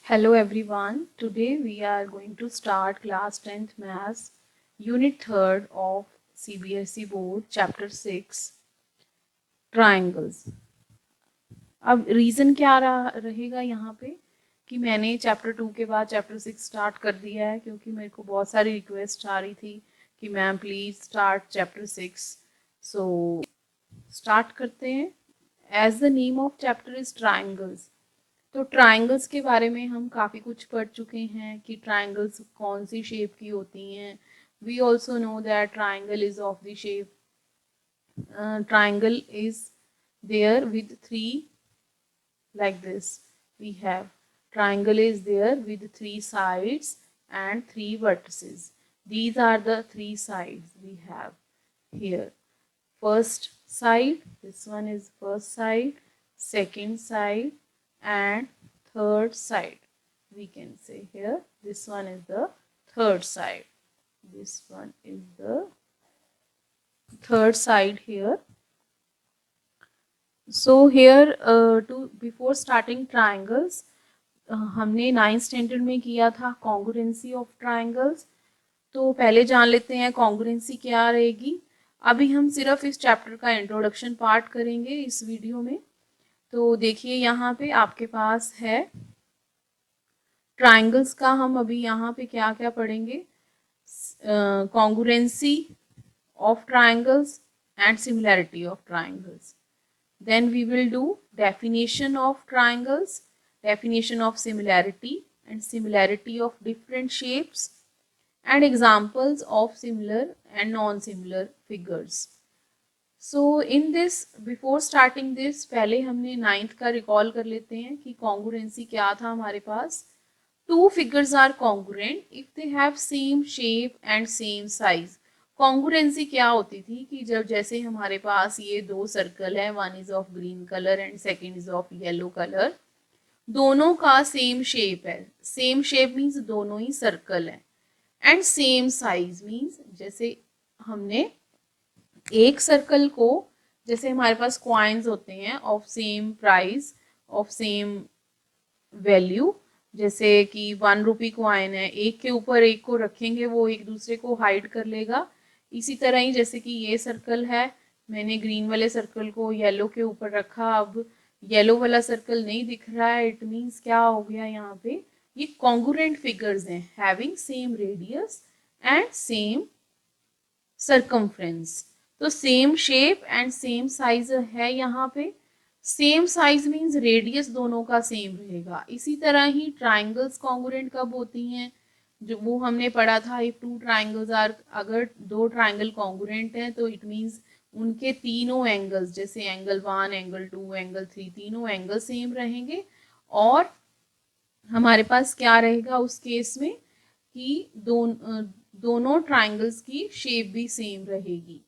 Hello everyone. Today we are going to start class 10th Maths Unit 3rd of CBSE Board Chapter 6 Triangles. अब reason क्या रहेगा यहाँ पे कि मैंने चैप्टर 2 के बाद चैप्टर 6 स्टार्ट कर दिया है क्योंकि मेरे को बहुत सारी रिक्वेस्ट आ रही थी कि ma'am please start chapter 6. So start करते हैं. As the name of chapter is triangles. तो ट्राइंगल्स के बारे में हम काफ़ी कुछ पढ़ चुके हैं कि ट्राइंगल्स कौन सी शेप की होती हैं. We also know that triangle is of the shape triangle is there with three, like this. We have triangle is there with 3 sides and 3 vertices. These are the 3 sides we have here. First side, this one is first side, second side and third side. We can say here this one is the third side. This one is the third side here. So here before starting triangles, हमने 9th standard में किया था congruency of triangles. तो पहले जान लेते हैं congruency क्या रहेगी. अभी हम सिर्फ इस चैप्टर का इंट्रोडक्शन पार्ट करेंगे इस वीडियो में. तो देखिए यहाँ पे आपके पास है ट्राइंगल्स का. हम अभी यहाँ पे क्या क्या पढ़ेंगे. Congruency of triangles and similarity of triangles. Then we will do definition of triangles, definition of similarity and similarity of different shapes and examples of similar and non-similar figures. So in this, before starting this, पहले हमने 9th का recall कर लेते हैं कि congruency क्या था हमारे पास. Two figures are congruent if they have same shape and same size. Congruency क्या होती थी कि जब जैसे हमारे पास ये 2 सर्कल है, one is of green colour and second is of yellow colour, दोनों का सेम शेप है. सेम शेप मीन्स दोनों ही सर्कल है. एंड सेम साइज मीन्स जैसे हमने एक सर्कल को, जैसे हमारे पास कॉइन्स होते हैं of same price of same value, जैसे कि 1 रुपी कॉइन है, एक के ऊपर एक को रखेंगे वो एक दूसरे को हाइड कर लेगा. इसी तरह ही जैसे कि ये सर्कल है, मैंने ग्रीन वाले सर्कल को येलो के ऊपर रखा, अब येलो वाला सर्कल नहीं दिख रहा है. इट मीन्स क्या हो गया यहाँ पे, ये कॉन्ग्रुएंट फिगर्स हैं having same radius and same circumference. तो same shape and same size है यहाँ पे. सेम साइज मीन्स रेडियस दोनों का सेम रहेगा. इसी तरह ही ट्राइंगल्स कॉन्ग्रुएंट कब होती हैं, जो वो हमने पढ़ा था. इफ 2 ट्राइंगल्स आर, अगर 2 ट्राइंगल कॉन्ग्रुएंट हैं तो इट मीन्स उनके तीनों एंगल्स, जैसे एंगल 1, एंगल 2, एंगल 3, तीनों एंगल सेम रहेंगे. और हमारे पास क्या रहेगा उस केस में कि दोनों ट्राइंगल्स की शेप भी सेम रहेगी.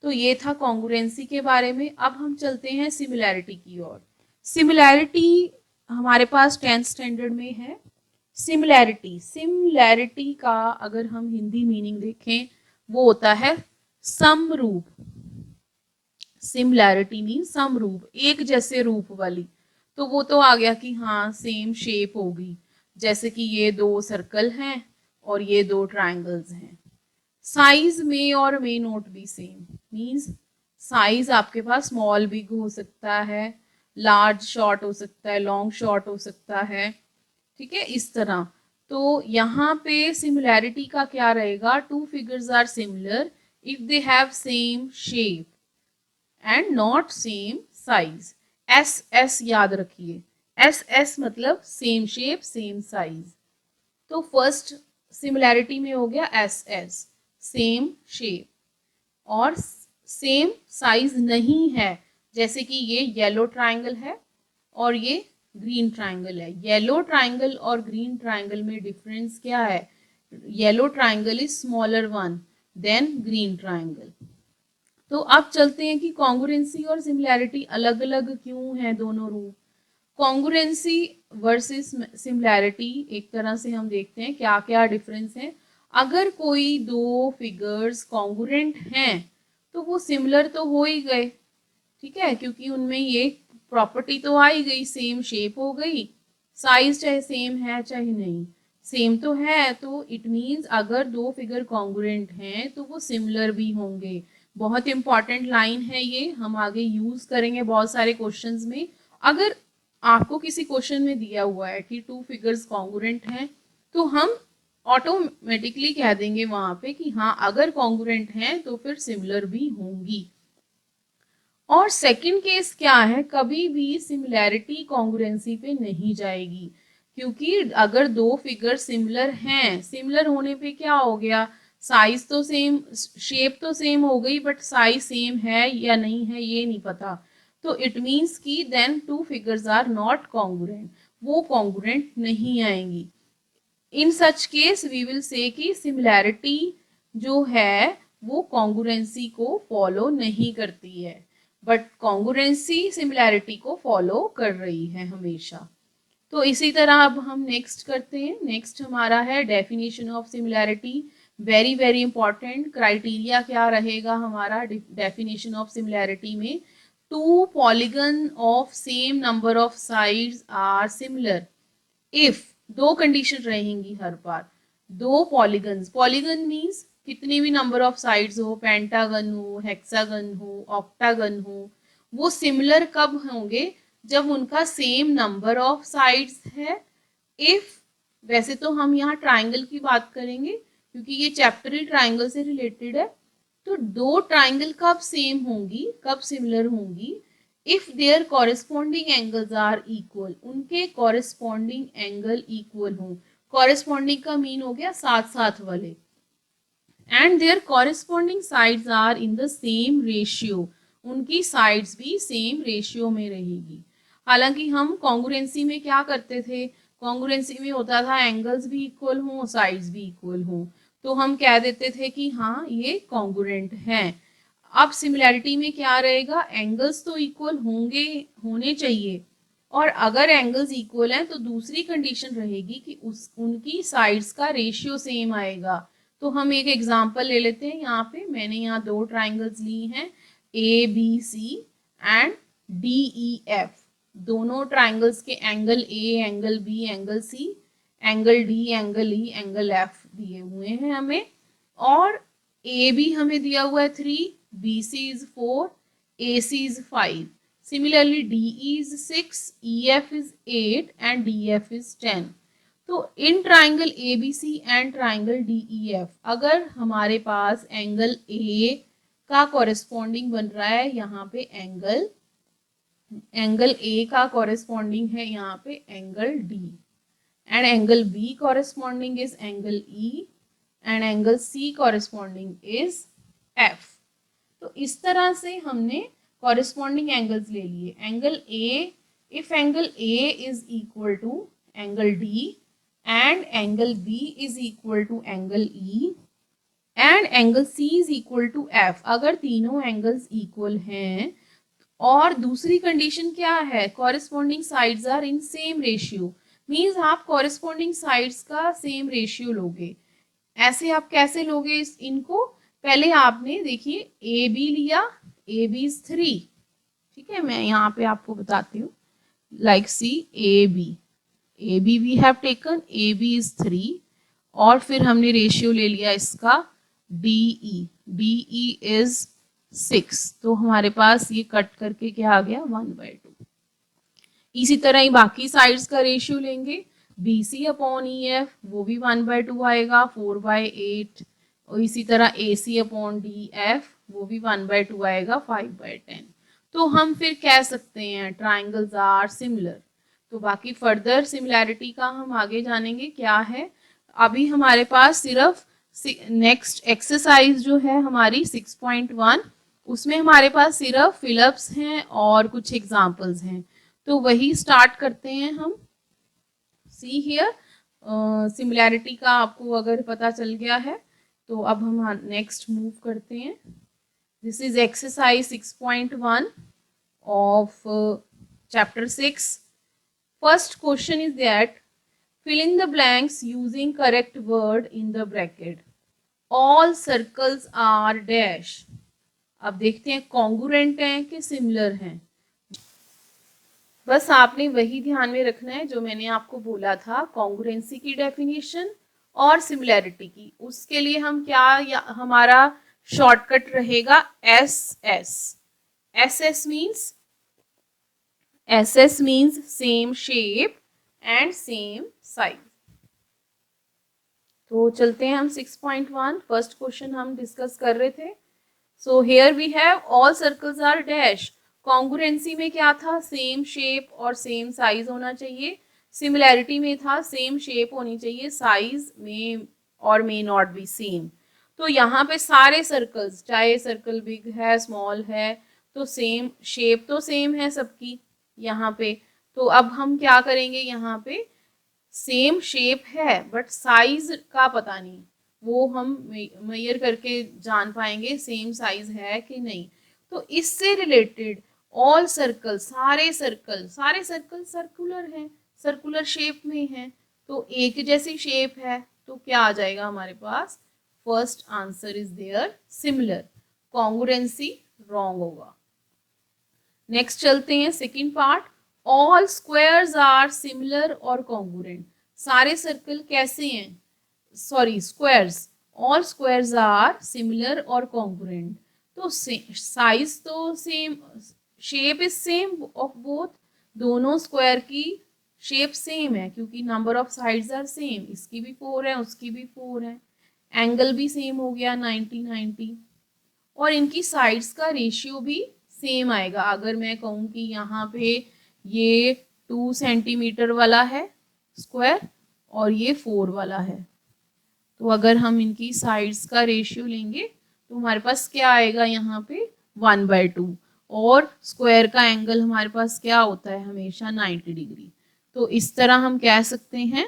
तो ये था कॉन्ग्रुएंसी के बारे में. अब हम चलते हैं सिमिलैरिटी की ओर. सिमिलैरिटी हमारे पास 10th स्टैंडर्ड में है. सिमिलैरिटी का अगर हम हिंदी मीनिंग देखें वो होता है समरूप. सिमिलैरिटी मीन समरूप, एक जैसे रूप वाली. तो वो तो आ गया कि हाँ सेम शेप होगी, जैसे कि ये 2 सर्कल हैं और ये 2 ट्राइंगल्स हैं. साइज में और may not be same means size आपके पास स्मॉल बिग हो सकता है, लार्ज शॉर्ट हो सकता है, लॉन्ग शॉर्ट हो सकता है. ठीक है, इस तरह. तो यहाँ पे सिमिलैरिटी का क्या रहेगा, 2 figures are similar if they have same shape and not same size. S S याद रखिए, एस एस मतलब सेम शेप सेम साइज. तो फर्स्ट सिमिलैरिटी में हो गया एस एस, सेम शेप और सेम साइज नहीं है. जैसे कि ये येलो ट्राइंगल है और ये ग्रीन ट्राइंगल है. येलो ट्राइंगल और ग्रीन ट्राइंगल में डिफरेंस क्या है, yellow triangle is smaller one than green triangle. तो अब चलते हैं कि कॉन्ग्रुएंसी और सिमिलैरिटी अलग अलग क्यों है दोनों रूप. कॉन्ग्रुएंसी वर्सेस सिमिलैरिटी एक तरह से हम देखते हैं क्या क्या डिफरेंस है. अगर कोई 2 फिगर्स कॉन्ग्रुएंट हैं तो वो सिमिलर तो हो ही गए. ठीक है, क्योंकि उनमें ये प्रॉपर्टी तो आ ही गई, सेम शेप हो गई, साइज चाहे सेम है चाहे नहीं, सेम तो है, तो इट मीन्स अगर दो फिगर कॉन्ग्रुएंट हैं तो वो सिमिलर भी होंगे। बहुत इंपॉर्टेंट लाइन है ये, हम आगे यूज करेंगे बहुत सारे क्वेश्चंस में। अगर आपको किसी क्वेश्चन में दिया हुआ है कि टू फिगर्स कॉन्ग्रुएंट हैं तो हम ऑटोमेटिकली कह देंगे वहां पे कि हाँ अगर कॉन्ग्रुएंट हैं तो फिर सिमिलर भी होंगी। और सेकंड केस क्या है, कभी भी सिमिलैरिटी कॉन्ग्रुएंसी पे नहीं जाएगी, क्योंकि अगर दो फिगर सिमिलर हैं, सिमिलर होने पे क्या हो गया, साइज तो सेम, शेप तो सेम हो गई, बट साइज सेम है या नहीं है ये नहीं पता, तो इट मीन्स कि then two figures are not congruent, वो कॉन्ग्रुएंट नहीं आएंगी। In such case we will say कि सिमिलैरिटी जो है वो कॉन्ग्रुएंसी को फॉलो नहीं करती है, बट कॉन्ग्रुएंसी सिमिलैरिटी को फॉलो कर रही है हमेशा। तो इसी तरह अब हम नेक्स्ट करते हैं। नेक्स्ट हमारा है definition of similarity. Very very important criteria क्या रहेगा हमारा डेफिनेशन ऑफ सिमिलैरिटी में, two polygon of same number of sides are similar if, दो कंडीशन रहेंगी हर बार, दो पॉलीगन्स, पॉलीगन मीन्स कितने भी नंबर ऑफ साइड्स हो, पेंटागन हो, हेक्सागन हो, ऑक्टागन हो, वो सिमिलर कब होंगे, जब उनका सेम नंबर ऑफ साइड्स है। इफ, वैसे तो हम यहाँ ट्राइंगल की बात करेंगे क्योंकि ये चैप्टर ही ट्राइंगल से रिलेटेड है, तो दो ट्राइंगल कब सेम होंगी, कब सिमिलर होंगी, if their corresponding angles are equal, उनके कॉरेस्पॉन्डिंग एंगल इक्वल हों, कॉरेस्पॉन्डिंग का मीन हो गया साथ साथ वाले, and their corresponding sides are in the same ratio, उनकी साइड्स भी सेम रेशियो में रहेगी। हालांकि हम कॉन्ग्रुएंसी में क्या करते थे, कॉन्ग्रुएंसी में होता था एंगल्स भी इक्वल हों साइड्स भी इक्वल हों, तो हम कह देते थे कि हाँ ये कॉन्ग्रुएंट हैं। अब सिमिलैरिटी में क्या रहेगा, एंगल्स तो इक्वल होंगे, होने चाहिए, और अगर एंगल्स इक्वल हैं तो दूसरी कंडीशन रहेगी कि उनकी साइड्स का रेशियो सेम आएगा। तो हम एक एग्जांपल ले लेते हैं, यहाँ पे मैंने यहाँ दो ट्राइंगल्स ली हैं, A B C and D E F, दोनों ट्राइंगल्स के angle A, angle B, angle C, angle D, angle E, angle F दिए हुए हैं हमें, और ए बी हमें दिया हुआ है 3, B C is 4, A C is 5, similarly DE is 6, EF is 8 and DF is 10. तो in triangle ABC and triangle DEF अगर हमारे पास एंगल A का कॉरेस्पॉन्डिंग बन रहा है यहाँ पे एंगल A का कॉरेस्पॉन्डिंग है यहाँ पे angle D, and angle B corresponding is angle E and angle C corresponding is F। तो इस तरह से हमने कॉरेस्पॉन्डिंग एंगल्स ले लिए। Angle A, if angle A is equal to angle D and angle B is equal to angle E and angle C is equal to F, अगर तीनों angles equal हैं, और दूसरी कंडीशन क्या है, corresponding sides are in same ratio, means आप corresponding sides का same ratio लोगे। ऐसे आप कैसे लोगे इनको, पहले आपने देखिए ए बी लिया, ए बी इज 3, ठीक है, मैं यहाँ पे आपको बताती हूँ, like C A B we have taken, A B is 3, और फिर हमने रेशियो ले लिया इसका डी ई इज 6, तो हमारे पास ये कट करके क्या आ गया 1/2। इसी तरह ही बाकी साइड्स का रेशियो लेंगे, B C upon E F वो भी 1/2 आएगा 4/8, और इसी तरह A C upon D F वो भी 1/2 आएगा 5/10। तो हम फिर कह सकते हैं ट्राइंगल्स आर सिमिलर। तो बाकी फर्दर सिमिलैरिटी का हम आगे जानेंगे क्या है। अभी हमारे पास सिर्फ नेक्स्ट एक्सरसाइज जो है हमारी 6.1, उसमें हमारे पास सिर्फ फिलअप्स हैं और कुछ एग्जाम्पल्स हैं, तो वही स्टार्ट करते हैं हम। सी हियर, सिमिलैरिटी का आपको अगर पता चल गया है तो अब हम नेक्स्ट मूव करते हैं। This is exercise 6.1 of chapter 6. First question is that fill in the blanks using correct word in the bracket. All circles are dash. अब देखते हैं कॉन्ग्रुएंट हैं कि सिमिलर हैं। बस आपने वही ध्यान में रखना है जो मैंने आपको बोला था, कॉन्ग्रुएंसी की डेफिनेशन और सिमिलैरिटी की। उसके लिए हम क्या, हमारा शॉर्टकट रहेगा S S. S S means same shape and same size. तो चलते हैं हम 6.1, फर्स्ट क्वेश्चन हम डिस्कस कर रहे थे। So here we have all circles are dash. Congruency में क्या था, सेम शेप और सेम साइज होना चाहिए। सिमिलैरिटी में था सेम शेप होनी चाहिए, साइज में और मे नॉट बी सेम। तो यहाँ पे सारे सर्कल्स, चाहे सर्कल बिग है स्मॉल है, तो सेम शेप तो सेम है सबकी यहाँ पे। तो अब हम क्या करेंगे, यहाँ पे सेम शेप है बट साइज का पता नहीं, वो हम मेजर करके जान पाएंगे सेम साइज है कि नहीं। तो इससे रिलेटेड ऑल सर्कल, सारे सर्कल सर्कुलर हैं, सर्कुलर शेप में हैं, तो एक जैसी शेप है, तो क्या आ जाएगा हमारे पास, first answer is there similar, congruency wrong होगा। नेक्स्ट चलते हैं second part, all squares are similar और कॉन्ग्रुएंट। सारे सर्कल कैसे हैं, sorry squares, all squares are similar और कॉन्ग्रुएंट। तो साइज तो same, shape is same of both, दोनों स्क्वायर की शेप सेम है क्योंकि number of sides are same, इसकी भी 4 है उसकी भी 4 है, एंगल भी सेम हो गया 90-90, और इनकी साइड्स का रेशियो भी सेम आएगा। अगर मैं कहूँ कि यहाँ पे ये 2 सेंटीमीटर वाला है स्क्वायर और ये 4 वाला है, तो अगर हम इनकी साइड्स का रेशियो लेंगे तो हमारे पास क्या आएगा, यहाँ पे 1/2, और स्क्वायर का एंगल हमारे पास क्या होता है हमेशा 90 डिग्री। तो इस तरह हम कह सकते हैं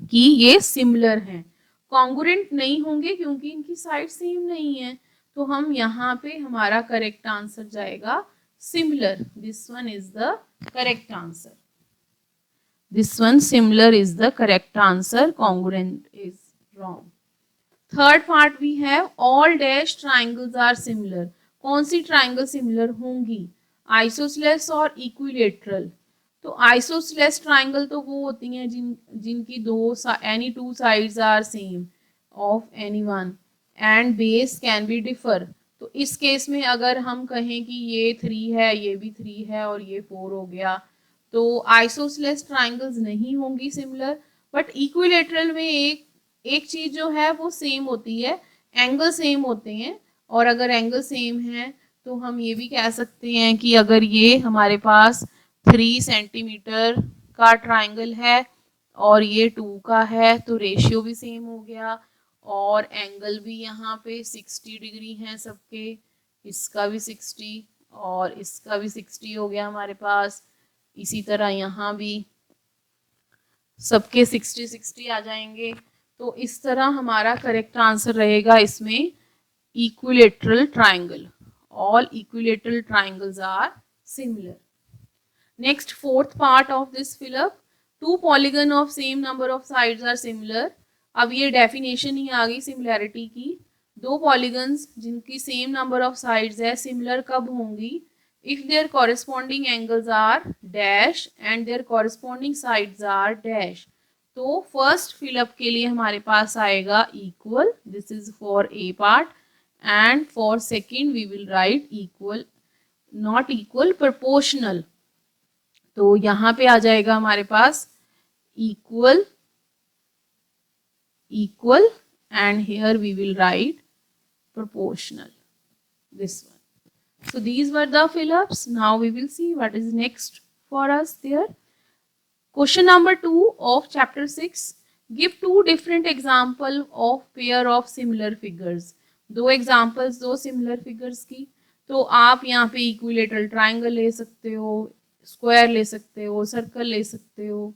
कि ये सिमिलर हैं। कॉन्ग्रुएंट नहीं होंगे क्योंकि इनकी साइड सेम नहीं है, तो हम यहाँ पे हमारा करेक्ट आंसर जाएगा similar, this one is the correct answer, this one similar is the correct answer, congruent is wrong. Third part we have all dash triangles are similar. कौन सी ट्राइंगल सिमिलर होंगी, आइसोसेलेस और equilateral. तो isosceles triangle तो वो होती हैं जिनकी any two sides are same of any one and base can be differ. तो इस केस में अगर हम कहें कि ये 3 है, ये भी 3 है और ये 4 हो गया, तो आइसोसेलेस ट्राइंगल्स नहीं होंगी सिमिलर। बट इक्विलेटरल में एक चीज जो है वो सेम होती है, एंगल सेम होते हैं, और अगर एंगल सेम है तो हम ये भी कह सकते हैं कि अगर ये हमारे पास 3 सेंटीमीटर का ट्राइंगल है और ये 2 का है, तो रेशियो भी सेम हो गया, और एंगल भी यहाँ पे 60 डिग्री है सबके, इसका भी 60 और इसका भी 60 हो गया हमारे पास। इसी तरह यहाँ भी सबके 60-60 आ जाएंगे। तो इस तरह हमारा करेक्ट आंसर रहेगा इसमें equilateral triangle, all equilateral triangles are similar. Next fourth part of this fill up, 2 polygon of same number of sides are similar. अब ये डेफिनेशन ही आ गई सिमिलैरिटी की, 2 पॉलीगन्स जिनकी सेम नंबर ऑफ साइड्स है सिमिलर कब होंगी, if their corresponding angles are dash and their corresponding sides are dash। तो first fill up के लिए हमारे पास आएगा equal, this is for a part, and for second we will write equal, not equal, proportional. तो यहाँ पे आ जाएगा हमारे पास equal, equal, and here we will write proportional, this one. So these were the fill-ups. Now we will see what is next for us there. Question number 2 of chapter 6. Give 2 different example of pair of similar figures. 2 examples, 2 similar figures की। तो आप यहाँ पे equilateral triangle ले सकते हो, square ले सकते हो, सर्कल ले सकते हो,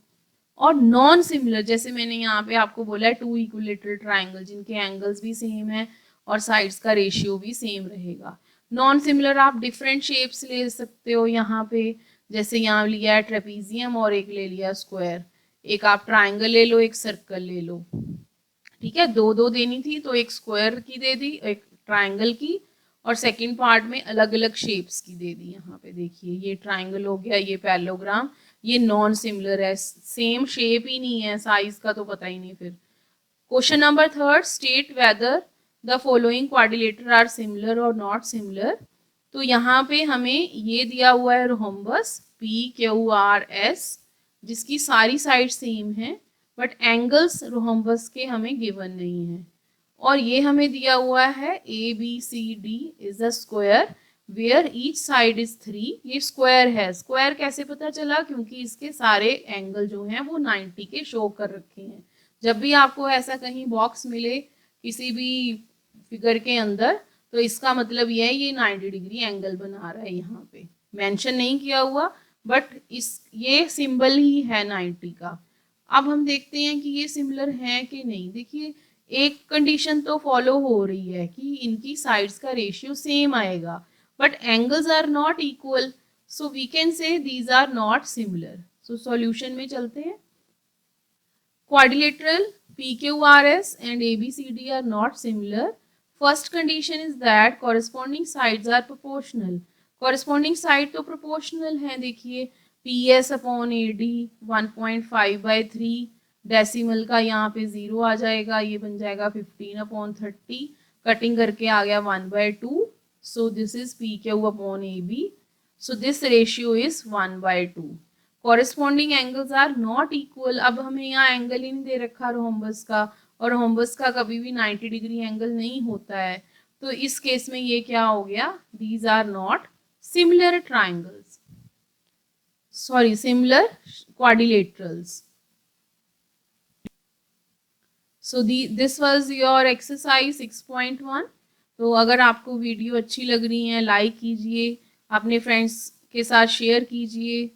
और नॉन सिमिलर जैसे मैंने यहाँ पे आपको बोला है 2 इक्विलेटरल ट्राइंगल जिनके एंगल्स भी सेम है और साइड्स का रेशियो भी सेम रहेगा। नॉन सिमिलर आप डिफरेंट शेप्स ले सकते हो यहाँ पे, जैसे यहाँ लिया है ट्रेपीजियम और एक ले लिया स्क्वायर, एक आप ट्राइंगल ले लो, एक सर्कल ले लो, ठीक है, 2-2 देनी थी तो एक स्क्वायर की दे दी, एक ट्राइंगल की, और सेकंड पार्ट में अलग अलग शेप्स की दे दी। यहाँ पे देखिए ये ट्राइंगल हो गया, ये पैरेललोग्राम, ये नॉन सिमिलर है, सेम शेप ही नहीं है, साइज का तो पता ही नहीं। फिर question number third, state whether the following quadrilateral are similar और नॉट सिमिलर। तो यहाँ पे हमें ये दिया हुआ है रोम्बस PQRS जिसकी सारी साइड सेम है, बट एंगल्स रोम्बस के हमें गिवन नहीं है। और ये हमें दिया हुआ है ABCD is a square where each side is 3। ये स्क्वायर है, स्क्वायर कैसे पता चला? क्योंकि इसके सारे एंगल जो हैं वो 90 के शो कर रखे हैं। जब भी आपको ऐसा कहीं बॉक्स मिले किसी भी फिगर के अंदर, तो इसका मतलब ये है ये 90 डिग्री एंगल बना रहा है। यहाँ पे मेंशन नहीं किया हुआ, बट ये सिंबल ही है 90 का। अब हम देखते हैं कि ये सिमिलर है कि नहीं। देखिए एक कंडीशन तो फॉलो हो रही है कि इनकी साइड्स का रेशियो सेम आएगा, but angles are not equal, so we can say these are not similar. So solution में चलते हैं। Quadrilateral PQRS and ABCD are not similar. First condition is that corresponding sides are proportional. Corresponding side तो proportional है। देखिए PS upon AD 1.5/3, decimal का यहाँ पे 0 आ जाएगा, ये बन जाएगा 15/30, कटिंग करके आ गया 1/2। So this is PQ upon AB, so this ratio is 1/2। Corresponding angles are not equal. अब हमें यहाँ एंगल ही नहीं दे रखा रोम्बस का, और रोम्बस का कभी भी 90 डिग्री एंगल नहीं होता है, तो इस केस में ये क्या हो गया? These are not similar triangles, sorry similar quadrilaterals. So this was your exercise 6.1। तो अगर आपको वीडियो अच्छी लग रही है लाइक कीजिए, अपने फ्रेंड्स के साथ शेयर कीजिए,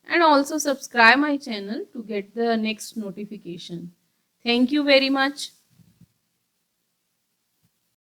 and also subscribe my channel to get the next notification. Thank you very much.